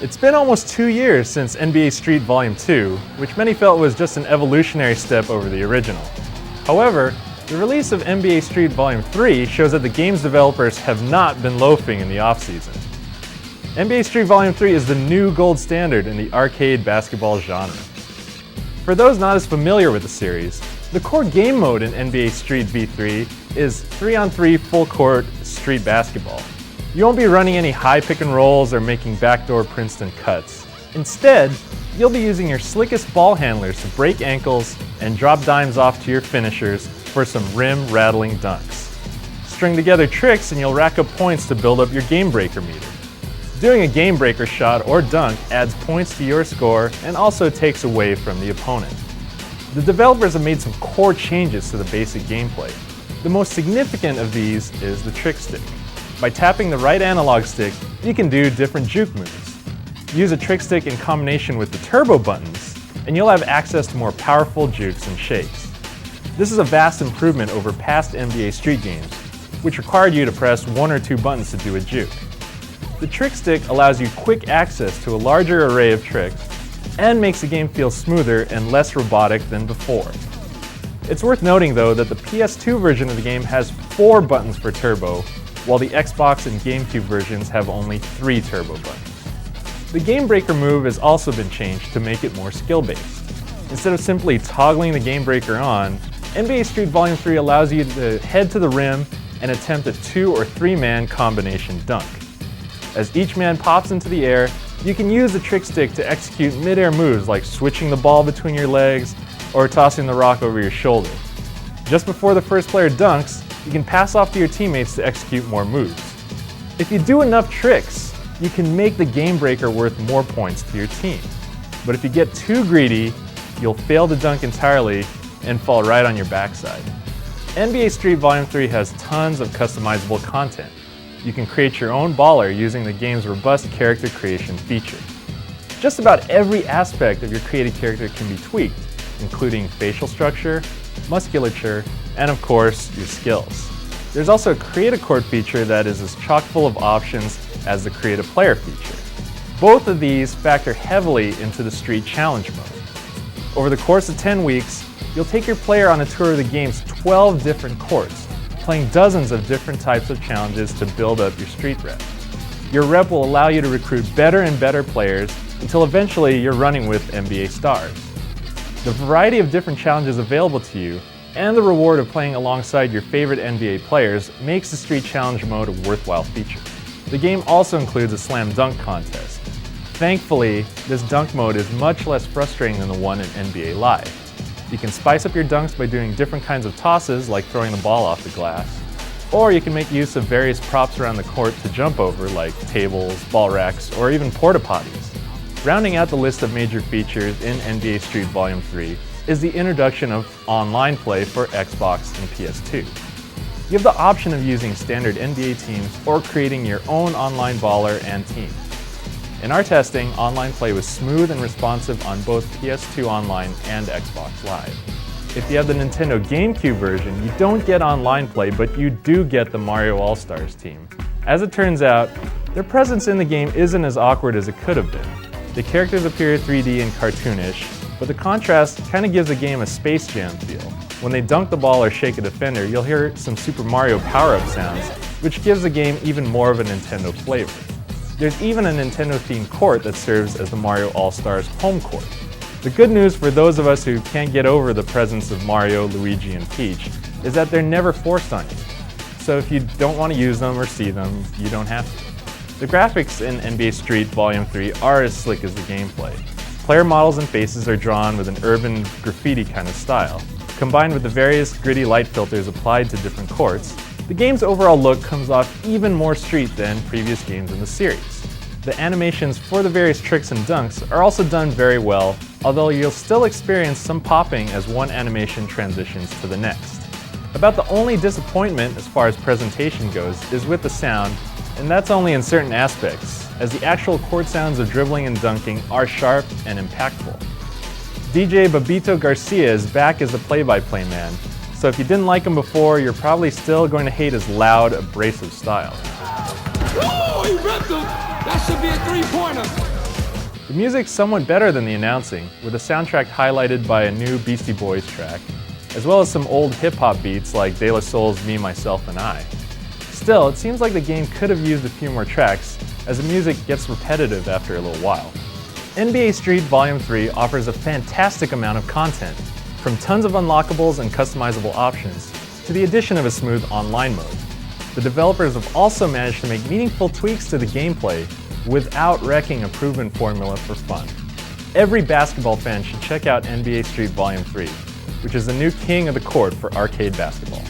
It's been almost 2 years since NBA Street Volume 2, which many felt was just an evolutionary step over the original. However, the release of NBA Street Volume 3 shows that the game's developers have not been loafing in the off-season. NBA Street Volume 3 is the new gold standard in the arcade basketball genre. For those not as familiar with the series, the core game mode in NBA Street V3 is 3-on-3 full-court street basketball. You won't be running any high pick and rolls or making backdoor Princeton cuts. Instead, you'll be using your slickest ball handlers to break ankles and drop dimes off to your finishers for some rim-rattling dunks. String together tricks and you'll rack up points to build up your game breaker meter. Doing a game breaker shot or dunk adds points to your score and also takes away from the opponent. The developers have made some core changes to the basic gameplay. The most significant of these is the trick stick. By tapping the right analog stick, you can do different juke moves. Use a trick stick in combination with the turbo buttons, and you'll have access to more powerful jukes and shakes. This is a vast improvement over past NBA Street games, which required you to press 1 or 2 buttons to do a juke. The trick stick allows you quick access to a larger array of tricks and makes the game feel smoother and less robotic than before. It's worth noting though that the PS2 version of the game has 4 buttons for turbo, while the Xbox and GameCube versions have only 3 turbo buttons. The Game Breaker move has also been changed to make it more skill-based. Instead of simply toggling the Game Breaker on, NBA Street Volume 3 allows you to head to the rim and attempt a 2 or 3-man combination dunk. As each man pops into the air, you can use the trick stick to execute mid-air moves like switching the ball between your legs or tossing the rock over your shoulder. Just before the first player dunks, you can pass off to your teammates to execute more moves. If you do enough tricks, you can make the game breaker worth more points to your team. But if you get too greedy, you'll fail to dunk entirely and fall right on your backside. NBA Street Volume 3 has tons of customizable content. You can create your own baller using the game's robust character creation feature. Just about every aspect of your created character can be tweaked, including facial structure, musculature, and of course, your skills. There's also a Create a Court feature that is as chock full of options as the Create a Player feature. Both of these factor heavily into the Street Challenge mode. Over the course of 10 weeks, you'll take your player on a tour of the game's 12 different courts, playing dozens of different types of challenges to build up your street rep. Your rep will allow you to recruit better and better players until eventually you're running with NBA stars. The variety of different challenges available to you and the reward of playing alongside your favorite NBA players makes the Street Challenge mode a worthwhile feature. The game also includes a slam dunk contest. Thankfully, this dunk mode is much less frustrating than the one in NBA Live. You can spice up your dunks by doing different kinds of tosses like throwing the ball off the glass, or you can make use of various props around the court to jump over like tables, ball racks, or even porta potties. Rounding out the list of major features in NBA Street Volume 3 is the introduction of online play for Xbox and PS2. You have the option of using standard NBA teams or creating your own online baller and team. In our testing, online play was smooth and responsive on both PS2 Online and Xbox Live. If you have the Nintendo GameCube version, you don't get online play, but you do get the Mario All-Stars team. As it turns out, their presence in the game isn't as awkward as it could have been. The characters appear 3D and cartoonish, but the contrast kind of gives the game a Space Jam feel. When they dunk the ball or shake a defender, you'll hear some Super Mario power-up sounds, which gives the game even more of a Nintendo flavor. There's even a Nintendo-themed court that serves as the Mario All-Stars home court. The good news for those of us who can't get over the presence of Mario, Luigi, and Peach is that they're never forced on you. So if you don't want to use them or see them, you don't have to. The graphics in NBA Street Volume 3 are as slick as the gameplay. Player models and faces are drawn with an urban graffiti kind of style. Combined with the various gritty light filters applied to different courts, the game's overall look comes off even more street than previous games in the series. The animations for the various tricks and dunks are also done very well, although you'll still experience some popping as one animation transitions to the next. About the only disappointment as far as presentation goes is with the sound, and that's only in certain aspects, as the actual court sounds of dribbling and dunking are sharp and impactful. DJ Babito Garcia is back as the play-by-play man, so if you didn't like him before, you're probably still going to hate his loud, abrasive style. Oh, he ripped him! That should be a three-pointer! The music's somewhat better than the announcing, with a soundtrack highlighted by a new Beastie Boys track, as well as some old hip-hop beats like De La Soul's Me, Myself, and I. Still, it seems like the game could have used a few more tracks, as the music gets repetitive after a little while. NBA Street Volume 3 offers a fantastic amount of content, from tons of unlockables and customizable options, to the addition of a smooth online mode. The developers have also managed to make meaningful tweaks to the gameplay without wrecking a proven formula for fun. Every basketball fan should check out NBA Street Volume 3, which is the new king of the court for arcade basketball.